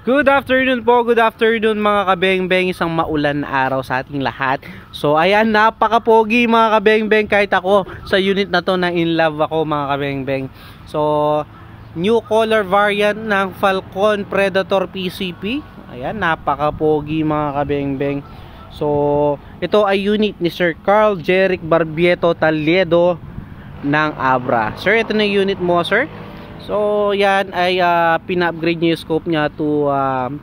Good afternoon po, good afternoon mga kabeng-beng, isang maulan na araw sa ating lahat. So ayan, napaka-pogi mga kabeng-beng, kahit ako sa unit na to na in love ako mga kabeng-beng. So new color variant ng Falcon Predator PCP. Ayan, napaka-pogi mga kabeng-beng. So ito ay unit ni Sir Carl Jeric Barbieto Taliedo ng Abra. Sir, ito na yung unit mo, sir. So yan ay pina-upgrade niya yung scope niya to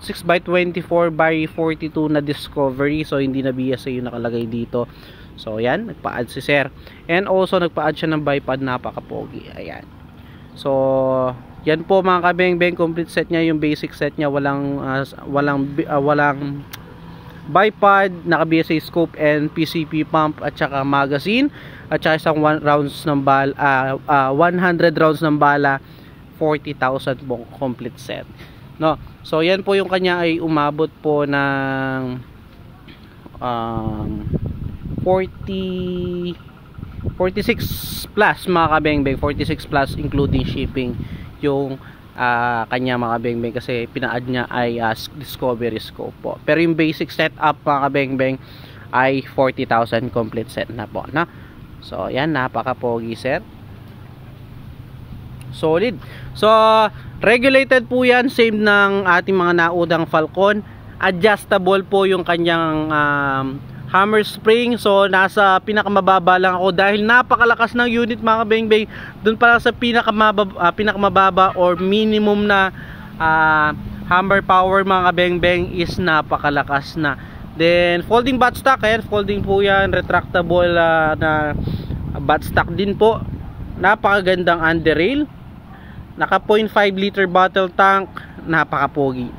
6x24x42 na Discovery. So hindi na BSA yung nakalagay dito. So yan, nagpa-add si sir. And also nagpa-add siya ng bipod, napaka-pogi. Ayan. So yan po mga kabeng-beng, complete set niya, yung basic set niya, walang bipod, naka BSA scope and PCP pump at saka magazine at saka isang 100 rounds ng bala, 40,000 po complete set, no? So yan po yung kanya ay umabot po ng 46 plus mga kabeng-beng, 46 plus including shipping yung kanya mga kabeng-beng, kasi pina-add niya ay Discovery scope po. Pero yung basic setup mga kabeng-beng ay 40,000 complete set na po, no? So yan, napaka-pogi set. Solid. So regulated po yan, same ng ating mga naudang Falcon. Adjustable po yung kanyang hammer spring. So nasa pinakamababa lang ako dahil napakalakas ng unit mga kabeng-beng. Doon pa lang sa pinakamababa or minimum na hammer power mga kabeng-beng is napakalakas na. Then folding buttstock, ayan, folding po yan, retractable na buttstock din po. Napakagandang underrail, naka 0.5 liter bottle tank, napaka-pogi.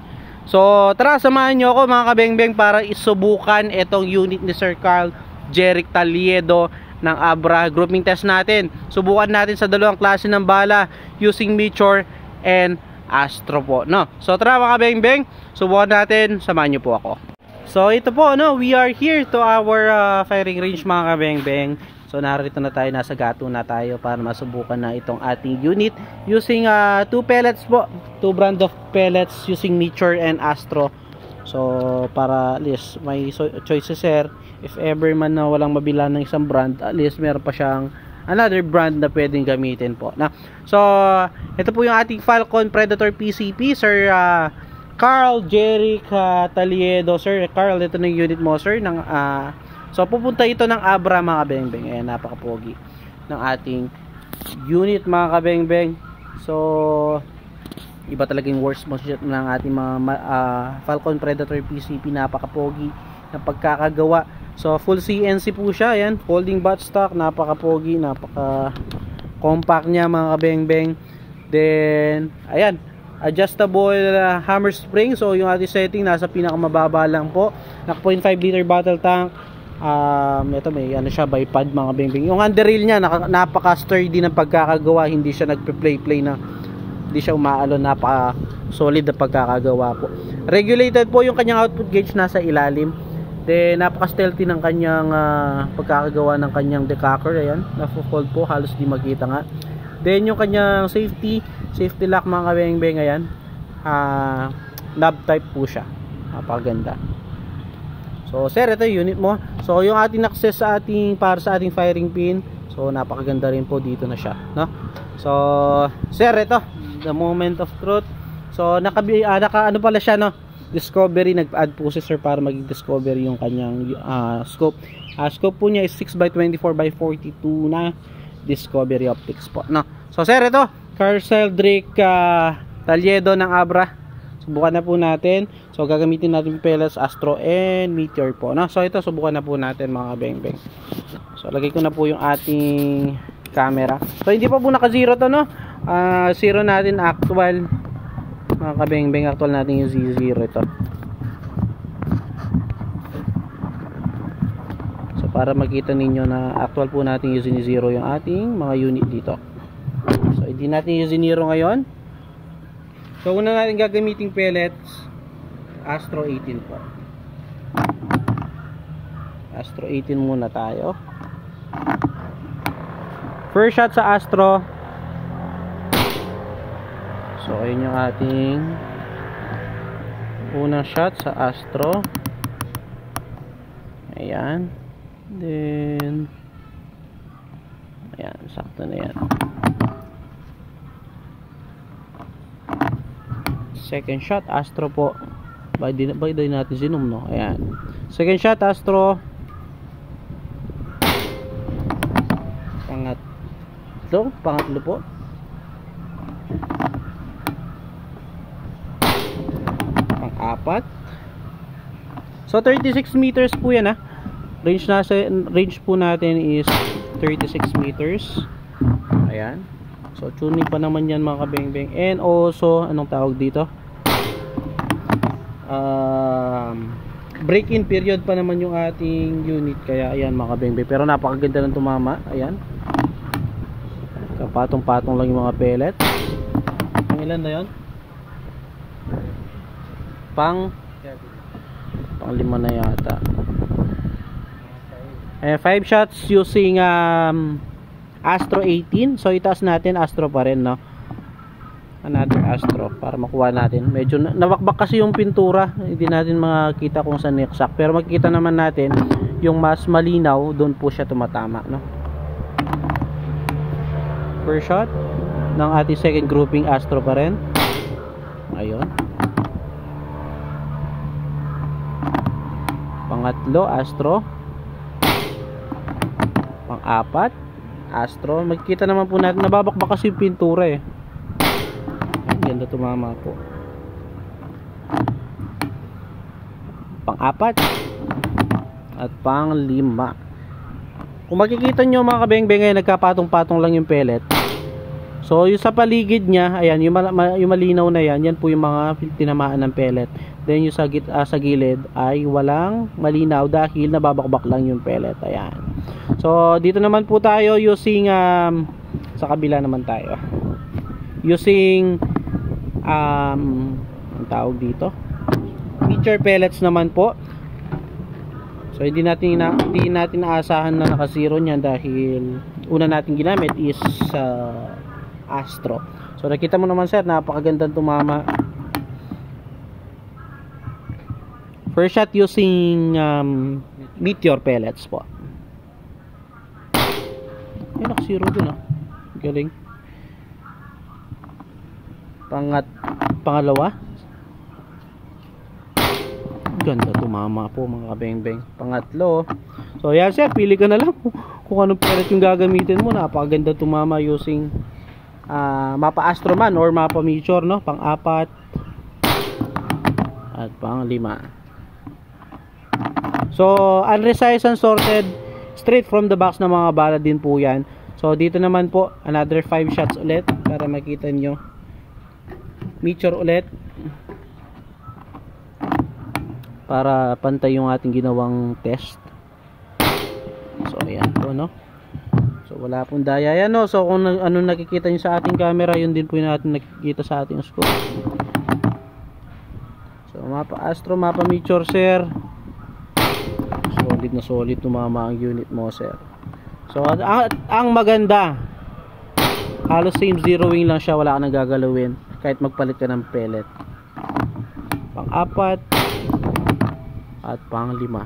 So tara, samahan nyo ako mga kabeng-beng para isubukan itong unit ni Sir Carl Jeric Taliedo ng Abra. Grouping test natin, subukan natin sa dalawang klase ng bala using Meteor and Astro po, no? So tara mga kabeng-beng, subukan natin, samahan nyo po ako. So ito po, no, we are here to our firing range mga kabeng-beng. So narito na tayo, nasa gato na tayo para masubukan na itong ating unit using 2 pellets po, 2 brand of pellets using Meteor and Astro. So para at least may choices sir, if ever man na walang mabila ng isang brand, at least meron pa siyang another brand na pwedeng gamitin po na. So ito po yung ating Falcon Predator PCP, Sir Carl Jeric Taliedo. Sir Carl, ito na yung unit mo, sir, ng so pupunta ito ng Abra mga kabeng-beng. Ayan, napaka-pogi ng ating unit mga kabeng-beng. So iba talagang workmanship ng ating mga Falcon Predator PCP, napaka-pogi ng pagkakagawa. So full CNC po siya. Ayan, folding buttstock, napaka-pogi, napaka-compact niya mga kabeng-beng. Then ayan, adjustable hammer spring. So yung ating setting nasa pinakamababa lang po, naka 0.5 liter bottle tank. Ito may ano siya, bipod mga kabeng-beng. Yung underrail niya napaka sturdy ng pagkakagawa, hindi siya nagpe-play na, hindi siya umaalon, napaka solid na pagkakagawa po. Regulated po yung kanyang output gauge, nasa ilalim. Then napaka stealthy ng kanyang pagkakagawa ng kanyang decocker. Ayan, na-fold po, halos di makita nga. Then yung kanyang safety lock mga kabeng-beng, ayan, knob type po siya, napakaganda. So sir, ito yung unit mo. So yung ating access sa para sa ating firing pin, so napakaganda rin po, dito na siya, no? So sir, ito the moment of truth. So naka ano pala siya, no, Discovery. Nag-add po si sir para maging Discovery yung kanyang scope. Scope po niya is 6x24x42 na Discovery optics po, no? So sir, ito Carl Jeric Taliedo ng Abra. Subukan na po natin. So gagamitin natin pellets, Astro and Meteor po, no? So ito, subukan na po natin mga kabeng-beng. So lagay ko na po yung ating camera. So hindi pa po naka zero to, no? Zero natin actual mga kabeng-beng, actual natin yung Z0 ito. So para makita ninyo na actual po natin yung Z0 yung ating mga unit dito. So hindi natin yung Z0 ngayon. So una natin gagamiting pellets, Astro 18 po. Astro 18 muna tayo. First shot sa Astro. So ayun yung ating Unang shot sa Astro. Ayan. Then ayan, sakto na yan. Second shot Astro po. By din natin sinum, no? Ayan. Second shot Astro. Pangatlo po. Pang-apat. So 36 meters po yan, ha. Range po natin is 36 meters. Ayan. So tuning pa naman yan mga kabeng-beng. And also, anong tawag dito? Break-in period pa naman yung ating unit. Kaya ayan mga kabeng-beng. Pero napakaganda ng tumama. Ayan. Kapatong-patong lang yung mga pellet. Ang ilan na yun? Pang 5 na yata. 5 shots using Astro 18. So itaas natin Astro pa rin, no? Another Astro para makuha natin. Medyo nawakbak kasi yung pintura. Hindi natin makita kung saan exact. Pero makikita naman natin yung mas malinaw, doon po siya tumatama, no? First shot ng ating second grouping Astro pa rin. Ayun. Pangatlo Astro. Pang-apat Astro. Magkita naman po natin, nababakbak kasi yung pintura, eh. Ganda tumama po. Pang-apat at pang-lima. Kung makikita nyo mga kabeng-beng, ngayon nagkapatong-patong lang yung pellet. So yung sa paligid niya, ayan, yung malinaw na yan, yan po yung mga tinamaan ng pellet. Then yung sa gilid ay walang malinaw dahil nababakbak lang yung pellet. Ayan. So dito naman po tayo using sa kabila naman tayo. Using ang tawag dito, feature pellets naman po. So hindi natin naasahan na naka-zero niyan dahil una natin ginamit is Astro. So nakita mo naman sir, napakagandang tumama. First shot using meteor pellets po. Ay, naka-zero dun, ah. Galing. Pangalawa. Ganda tumama po mga kabeng-beng. Pangatlo. So yan sir, pili ka na lang kung anong pellet yung gagamitin mo. Napakaganda tumama using mapa Astro man or mapa meteor, no? Pang-apat at pang-lima. So unresized and sorted straight from the box na mga bala din po yan. So dito naman po another 5 shots ulit para makita nyo. Meteor ulit para pantay yung ating ginawang test. So ayan po, no? So wala pong daya yan, no? So kung ano nakikita nyo sa ating camera, yun din po yung natin nakikita sa ating scope. So mapa Astro, mapa meteor sir. Solid na solid tumama ang unit mo sir. So ang maganda, halos same zeroing lang siya, wala ka nang gagalawin kahit magpalit ka ng pellet. Pang-apat at pang-lima.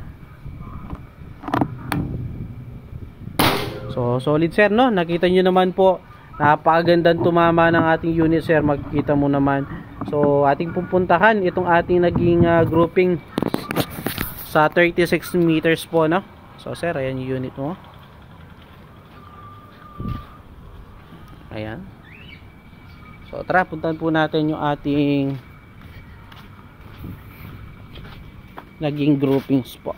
So solid sir, no? Nakita nyo naman po, napakagandang tumama ng ating unit sir. Makikita mo naman. So ating pupuntahan itong ating naging grouping sa 36 meters po, no? So sir, ayan yung unit mo. Ayan. So tara, puntahan po natin yung ating naging groupings po.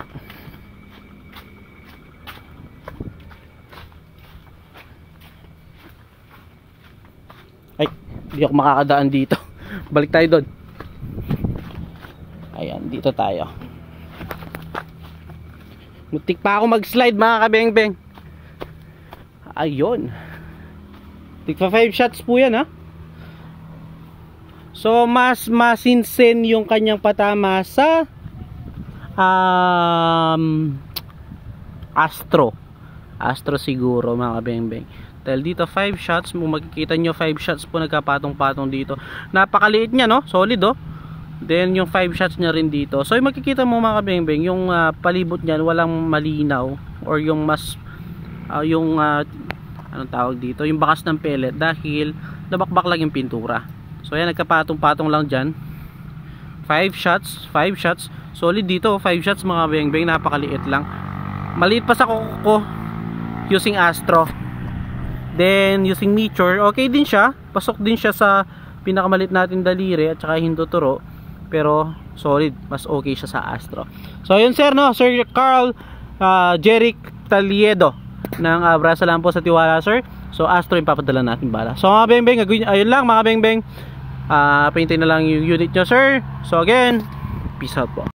Ay, hindi ako makakadaan dito. Balik tayo doon. Ayan, dito tayo. Muntik pa ako mag-slide mga kabeng-beng. Ayun. Tigpa 5 shots po yan, ha. So mas masinsin yung kanyang patama sa Astro siguro mga kabeng-beng. Dahil dito 5 shots, makikita nyo 5 shots po nagkapatong-patong dito. Napakaliit niya, no? Solid, oh. Then yung 5 shots niya rin dito. So yung makikita mo mga kabengbeng, yung palibot niyan walang malinaw or yung mas anong tawag dito, yung bakas ng pellet dahil nabakbak lang yung pintura. So yan, nagkapatong-patong lang dyan. 5 shots. Solid dito, 5 shots mga kabengbeng, napakaliit lang. Maliit pa sa kuko ko using Astro. Then using Meteor, okay din siya. Pasok din siya sa pinakamalit natin daliri at saka hinduturo. Pero solid, mas okay siya sa Astro. So yun sir, no, Sir Carl Jeric Taliedo ng Brasa lang po sa tiwala sir. So Astro yung papadala natin bala. So mga bengbeng, ayun lang mga bengbeng, paintay na lang yung unit nyo sir. So again, peace out po.